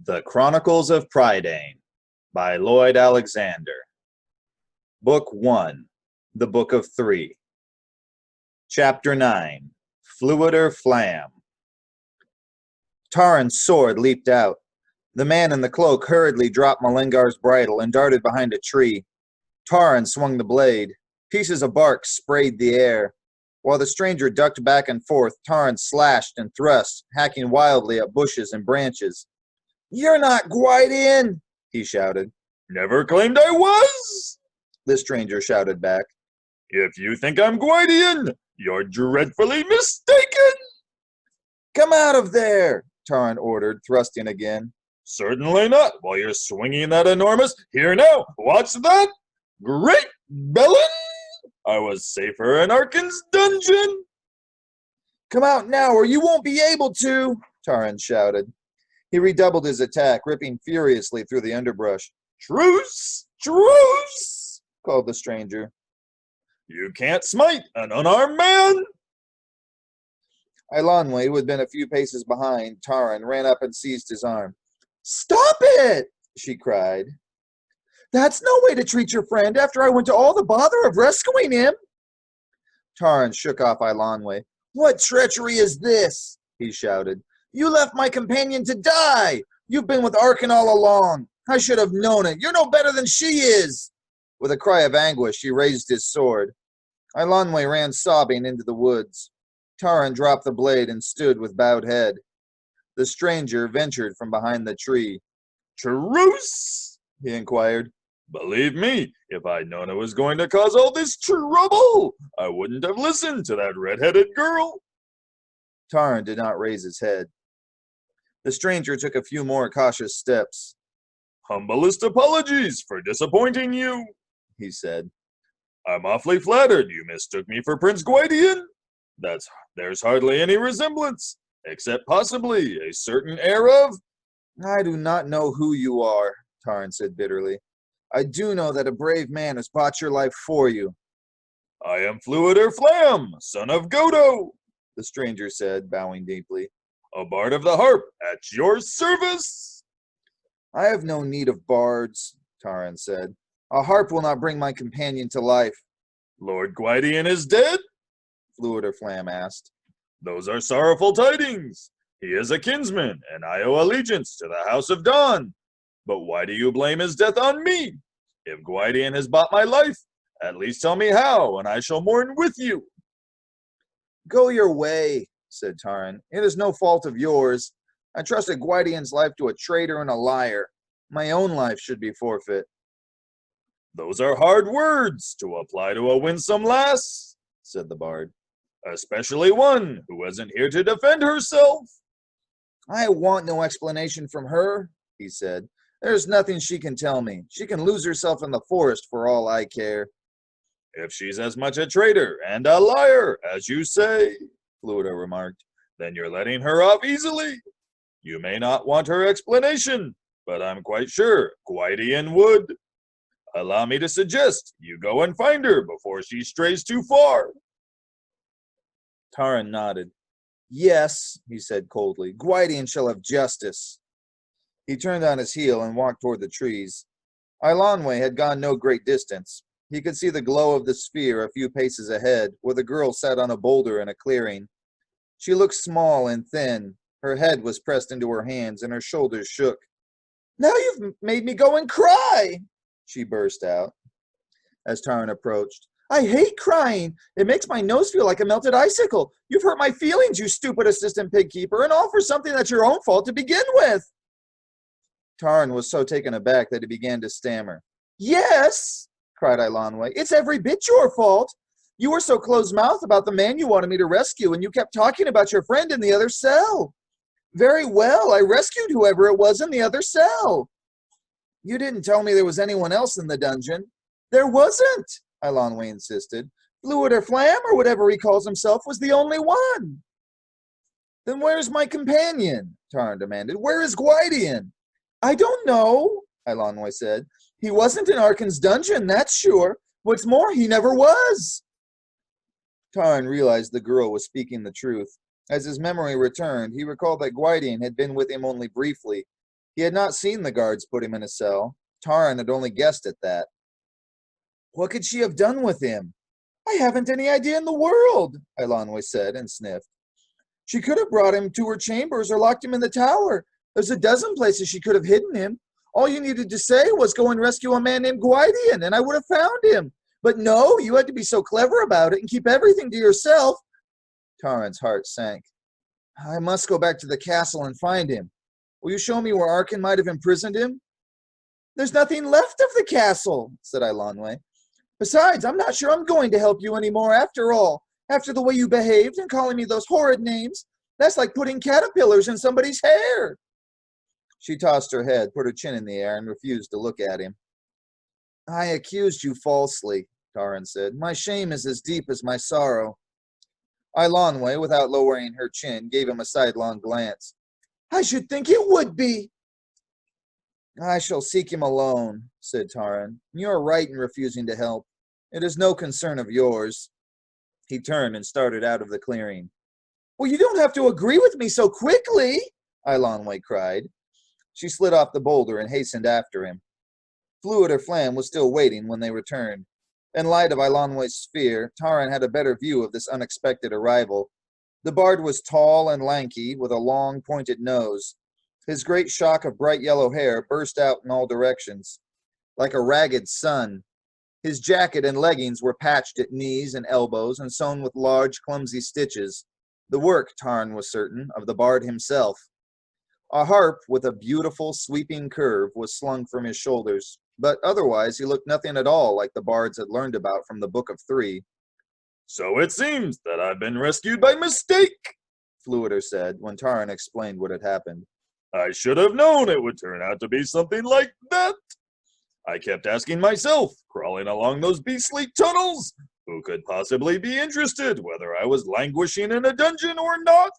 The Chronicles of Prydain by Lloyd Alexander. Book 1, The Book of Three. Chapter 9, Fflewddur Fflam. Taran's sword leaped out. The man in the cloak hurriedly dropped Malengar's bridle and darted behind a tree. Taran swung the blade. Pieces of bark sprayed the air. While the stranger ducked back and forth, Taran slashed and thrust, hacking wildly at bushes and branches. "You're not Gwydion!" he shouted. "Never claimed I was!" the stranger shouted back. "If you think I'm Gwydion, you're dreadfully mistaken!" "Come out of there!" Taran ordered, thrusting again. "Certainly not, while you're swinging that enormous— Here now, watch that! Great Bellin! I was safer in Arkin's dungeon!" "Come out now, or you won't be able to!" Taran shouted. He redoubled his attack, ripping furiously through the underbrush. "Truce! Truce!" called the stranger. "You can't smite an unarmed man!" Eilonwy, who had been a few paces behind Taran, ran up and seized his arm. "Stop it!" she cried. "That's no way to treat your friend after I went to all the bother of rescuing him." Taran shook off Eilonwy. "What treachery is this?" he shouted. "You left my companion to die! You've been with Arkin all along! I should have known it! You're no better than she is!" With a cry of anguish, he raised his sword. Eilonwy ran sobbing into the woods. Taran dropped the blade and stood with bowed head. The stranger ventured from behind the tree. "Truce?" he inquired. "Believe me, if I'd known it was going to cause all this trouble, I wouldn't have listened to that red-headed girl." Taran did not raise his head. The stranger took a few more cautious steps. "Humblest apologies for disappointing you," he said. "I'm awfully flattered you mistook me for Prince Gwydion. There's hardly any resemblance, except possibly a certain air of—" "I do not know who you are," Taran said bitterly. "I do know that a brave man has bought your life for you." "I am Fflewddur Fflam, son of Godo," the stranger said, bowing deeply. "A bard of the harp, at your service." "I have no need of bards," Taran said. "A harp will not bring my companion to life." "Lord Gwydion is dead?" Fflewddur Fflam asked. "Those are sorrowful tidings. He is a kinsman, and I owe allegiance to the House of Dawn. But why do you blame his death on me? If Gwydion has bought my life, at least tell me how, and I shall mourn with you." "Go your way," said Taran. "It is no fault of yours. I trusted Gwydion's life to a traitor and a liar. My own life should be forfeit." "Those are hard words to apply to a winsome lass," said the bard. "Especially one who isn't here to defend herself." "I want no explanation from her," he said. "There's nothing she can tell me. She can lose herself in the forest for all I care." "If she's as much a traitor and a liar as you say," Fflewddur remarked, "then you're letting her off easily. You may not want her explanation, but I'm quite sure Gwydion would. Allow me to suggest you go and find her before she strays too far." Taran nodded. "Yes," he said coldly. "Gwydion shall have justice." He turned on his heel and walked toward the trees. Eilonwy had gone no great distance. He could see the glow of the sphere a few paces ahead, where the girl sat on a boulder in a clearing. She looked small and thin. Her head was pressed into her hands, and her shoulders shook. "Now you've made me go and cry!" she burst out. As Taran approached, "I hate crying. It makes my nose feel like a melted icicle. You've hurt my feelings, you stupid assistant pig keeper, and all for something that's your own fault to begin with." Taran was so taken aback that he began to stammer. "Yes," cried Eilonwy, "it's every bit your fault. You were so close-mouthed about the man you wanted me to rescue, and you kept talking about your friend in the other cell. Very well, I rescued whoever it was in the other cell." "You didn't tell me there was anyone else in the dungeon." "There wasn't," Eilonwy insisted. "Fflewddur Fflam, or whatever he calls himself, was the only one." "Then where's my companion?" Taran demanded. "Where is Gwydion?" "I don't know," Eilonwy said. "He wasn't in Arkin's dungeon, that's sure. What's more, he never was." Taran realized the girl was speaking the truth. As his memory returned, he recalled that Gwydion had been with him only briefly. He had not seen the guards put him in a cell. Taran had only guessed at that. What could she have done with him? I haven't any idea in the world, Eilonwy said and sniffed. She could have brought him to her chambers or locked him in the tower. There's a dozen places she could have hidden him. All you needed to say was go and rescue a man named Gwydion, and I would have found him. But no, you had to be so clever about it and keep everything to yourself. Taran's heart sank. I must go back to the castle and find him. Will you show me where Arkan might have imprisoned him? There's nothing left of the castle, said Eilonwy. Besides, I'm not sure I'm going to help you anymore after all. After the way you behaved and calling me those horrid names, that's like putting caterpillars in somebody's hair. She tossed her head, put her chin in the air, and refused to look at him. I accused you falsely, Taran said. My shame is as deep as my sorrow. Eilonwy, without lowering her chin, gave him a sidelong glance. I should think it would be. I shall seek him alone, said Taran. You are right in refusing to help. It is no concern of yours. He turned and started out of the clearing. Well, you don't have to agree with me so quickly, Eilonwy cried. She slid off the boulder and hastened after him. Fflewddur was still waiting when they returned. In light of Eilonwy's fear, Taran had a better view of this unexpected arrival. The bard was tall and lanky, with a long, pointed nose. His great shock of bright yellow hair burst out in all directions, like a ragged sun. His jacket and leggings were patched at knees and elbows and sewn with large, clumsy stitches, the work, Taran was certain, of the bard himself. A harp with a beautiful, sweeping curve was slung from his shoulders, but otherwise he looked nothing at all like the bards had learned about from the Book of Three. So it seems that I've been rescued by mistake, Fflewddur said when Taran explained what had happened. I should have known it would turn out to be something like that. I kept asking myself, crawling along those beastly tunnels, who could possibly be interested, whether I was languishing in a dungeon or not?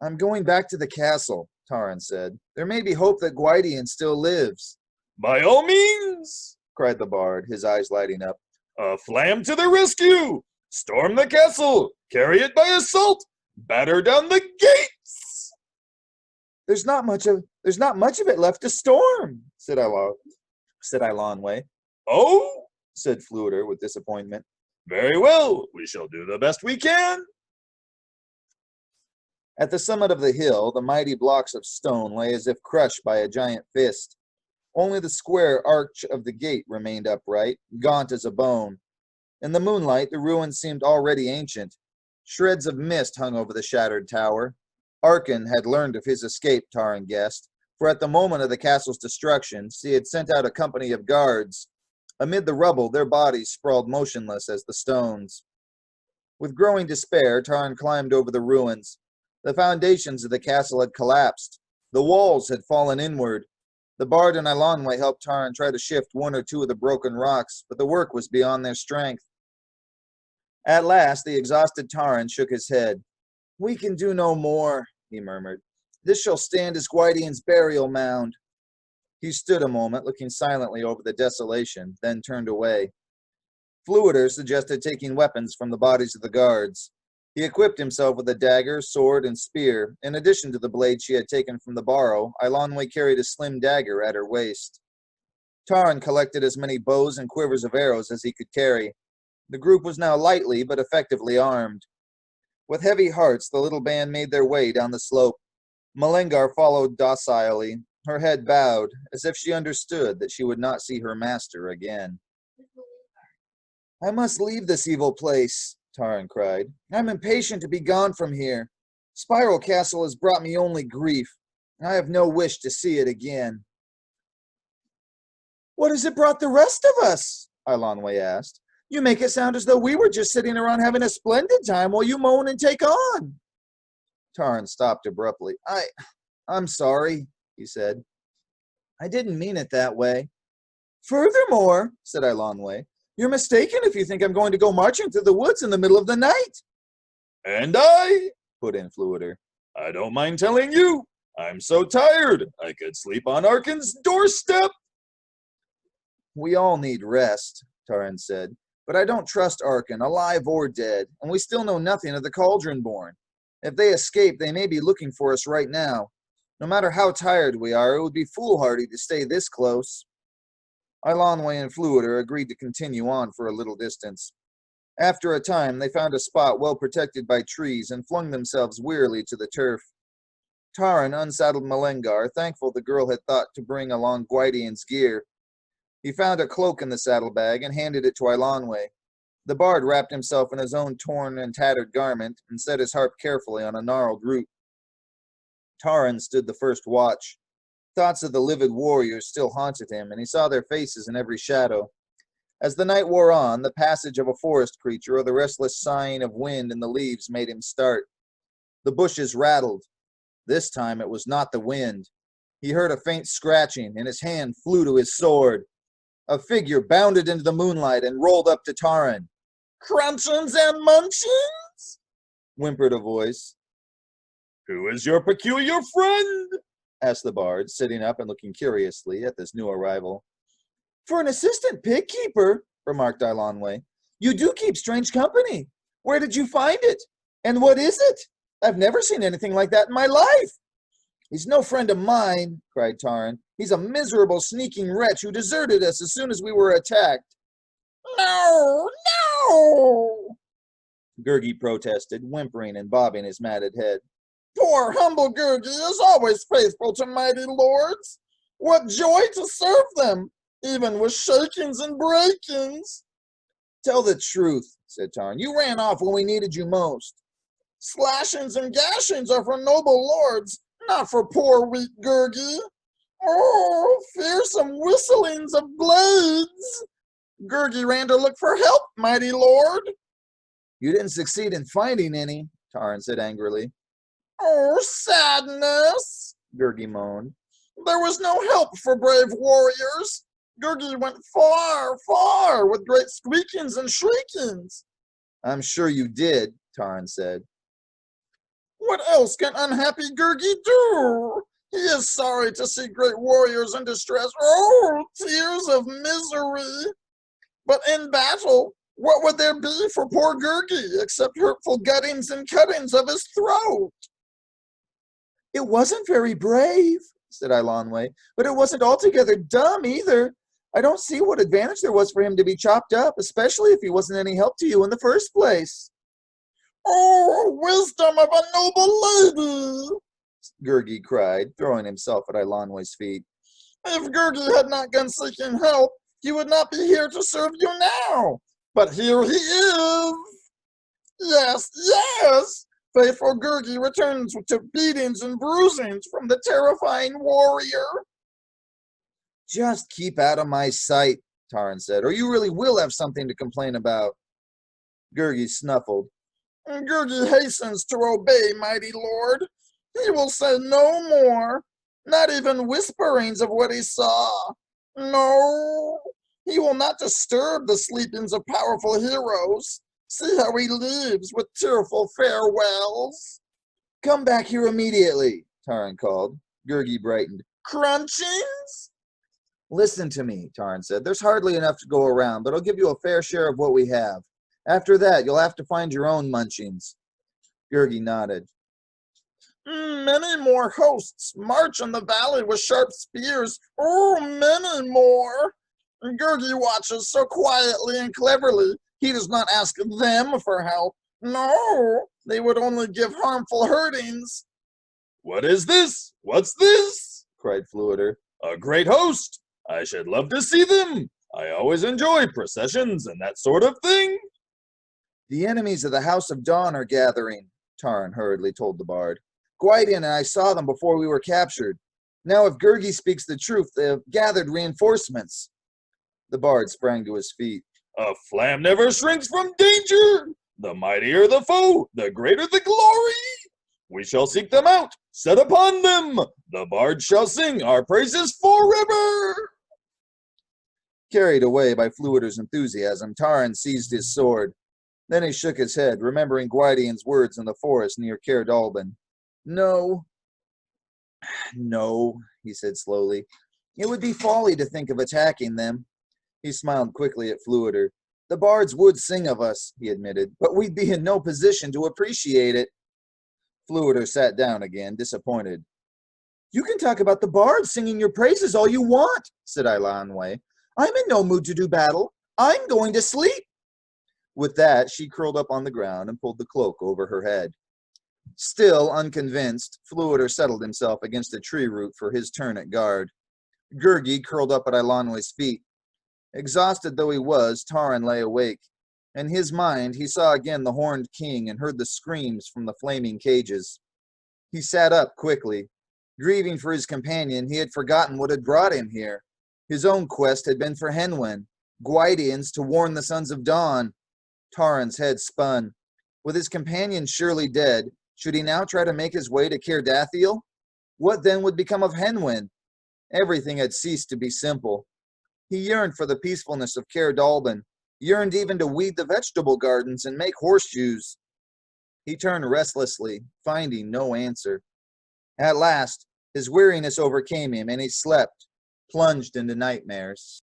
I'm going back to the castle, Taran said. There may be hope that Gwydion still lives. By all means, cried the bard, his eyes lighting up. A Fflam to the rescue! Storm the castle! Carry it by assault! Batter down the gates! There's not much of it left to storm, said Eilonwy. Oh, said Fflewddur with disappointment. Very well, we shall do the best we can. At the summit of the hill, the mighty blocks of stone lay as if crushed by a giant fist. Only the square arch of the gate remained upright, gaunt as a bone. In the moonlight, the ruins seemed already ancient. Shreds of mist hung over the shattered tower. Arkan had learned of his escape, Taran guessed, for at the moment of the castle's destruction, he had sent out a company of guards. Amid the rubble, their bodies sprawled motionless as the stones. With growing despair, Taran climbed over the ruins. The foundations of the castle had collapsed. The walls had fallen inward. The bard and Eilonwy helped Taran try to shift one or two of the broken rocks, but the work was beyond their strength. At last, the exhausted Taran shook his head. We can do no more, he murmured. This shall stand as Gwydion's burial mound. He stood a moment, looking silently over the desolation, then turned away. Fflewddur suggested taking weapons from the bodies of the guards. He equipped himself with a dagger, sword, and spear. In addition to the blade she had taken from the barrow, Eilonwy carried a slim dagger at her waist. Taran collected as many bows and quivers of arrows as he could carry. The group was now lightly but effectively armed. With heavy hearts, the little band made their way down the slope. Malengar followed docilely, her head bowed, as if she understood that she would not see her master again. I must leave this evil place, Taran cried. I'm impatient to be gone from here. Spiral Castle has brought me only grief. I have no wish to see it again. What has it brought the rest of us? Eilonwy asked. You make it sound as though we were just sitting around having a splendid time while you moan and take on. Taran stopped abruptly. I'm sorry, he said. I didn't mean it that way. Furthermore, said Eilonwy, you're mistaken if you think I'm going to go marching through the woods in the middle of the night. And I, put in Fflewddur. I don't mind telling you, I'm so tired, I could sleep on Arkan's doorstep. We all need rest, Taran said, but I don't trust Arkan, alive or dead, and we still know nothing of the Cauldron-born. If they escape, they may be looking for us right now. No matter how tired we are, it would be foolhardy to stay this close. Eilonwy and Fflewddur agreed to continue on for a little distance. After a time, they found a spot well protected by trees and flung themselves wearily to the turf. Taran unsaddled Malengar, thankful the girl had thought to bring along Gwydian's gear. He found a cloak in the saddlebag and handed it to Eilonwy. The bard wrapped himself in his own torn and tattered garment and set his harp carefully on a gnarled root. Taran stood the first watch. Thoughts of the livid warriors still haunted him, and he saw their faces in every shadow. As the night wore on, the passage of a forest creature or the restless sighing of wind in the leaves made him start. The bushes rattled. This time it was not the wind. He heard a faint scratching, and his hand flew to his sword. A figure bounded into the moonlight and rolled up to Taran. "Crunchins and munchins?" whimpered a voice. "Who is your peculiar friend?" asked the bard, sitting up and looking curiously at this new arrival. "For an assistant pig keeper," remarked Eilonwy, "you do keep strange company. Where did you find it? And what is it? I've never seen anything like that in my life." "He's no friend of mine," cried Taran. "He's a miserable, sneaking wretch who deserted us as soon as we were attacked." "No, no!" Gurgi protested, whimpering and bobbing his matted head. "Poor humble Gurgi is always faithful to mighty lords. What joy to serve them, even with shakings and breakings." "Tell the truth," said Taran. "You ran off when we needed you most." "Slashings and gashings are for noble lords, not for poor weak Gurgi. Oh, fearsome whistlings of blades! Gurgi ran to look for help, mighty lord." "You didn't succeed in finding any," Taran said angrily. "Oh, sadness!" Gurgi moaned. "There was no help for brave warriors. Gurgi went far, far, with great squeakings and shriekings." "I'm sure you did," Taran said. "What else can unhappy Gurgi do? He is sorry to see great warriors in distress. Oh, tears of misery! But in battle, what would there be for poor Gurgi except hurtful guttings and cuttings of his throat?" "It wasn't very brave," said Eilonwy, "but it wasn't altogether dumb either. I don't see what advantage there was for him to be chopped up, especially if he wasn't any help to you in the first place." "Oh, wisdom of a noble lady!" Gurgi cried, throwing himself at Eilonwy's feet. "If Gurgi had not gone seeking help, he would not be here to serve you now. But here he is. Yes, yes! Faithful Gurgi returns to beatings and bruisings from the terrifying warrior." "Just keep out of my sight," Taran said, "or you really will have something to complain about." Gurgi snuffled. "Gurgi hastens to obey, mighty lord. He will say no more, not even whisperings of what he saw. No, he will not disturb the sleepings of powerful heroes. See how he leaves with tearful farewells." "Come back here immediately," Taran called. Gurgi brightened. "Crunchings?" "Listen to me," Taran said. "There's hardly enough to go around, but I'll give you a fair share of what we have. After that, you'll have to find your own munchings." Gurgi nodded. "Many more hosts march on the valley with sharp spears. Oh, many more. Gurgi watches so quietly and cleverly. He does not ask them for help. No, they would only give harmful hurtings." "What is this? What's this?" cried Fflewddur. "A great host! I should love to see them. I always enjoy processions and that sort of thing." "The enemies of the House of Dawn are gathering," Taran hurriedly told the bard. "Gwydian and I saw them before we were captured. Now if Gurgi speaks the truth, they have gathered reinforcements." The bard sprang to his feet. "A Fflam never shrinks from danger. The mightier the foe, the greater the glory. We shall seek them out, set upon them. The bard shall sing our praises forever." Carried away by Fflewddur's enthusiasm, Taran seized his sword. Then he shook his head, remembering Gwydian's words in the forest near Caer Dallben. No, he said slowly. "It would be folly to think of attacking them." He smiled quickly at Fflewddur. "The bards would sing of us," he admitted, "but we'd be in no position to appreciate it." Fflewddur sat down again, disappointed. You can talk about the bards singing your praises all you want, said Eilonwy. I'm in no mood to do battle. I'm going to sleep. With that, she curled up on the ground and pulled the cloak over her head. Still unconvinced, Fflewddur settled himself against a tree root for his turn at guard. Gurgi curled up at Eilonwy's feet. Exhausted though he was, Taran lay awake. In his mind, he saw again the horned king and heard the screams from the flaming cages. He sat up quickly. Grieving for his companion, he had forgotten what had brought him here. His own quest had been for Henwen, Gwydians to warn the Sons of Dawn. Taran's head spun. With his companion surely dead, should he now try to make his way to Caerdathiel? What then would become of Henwen? Everything had ceased to be simple. He yearned for the peacefulness of Caer yearned even to weed the vegetable gardens and make horseshoes. He turned restlessly, finding no answer. At last, his weariness overcame him, and he slept, plunged into nightmares.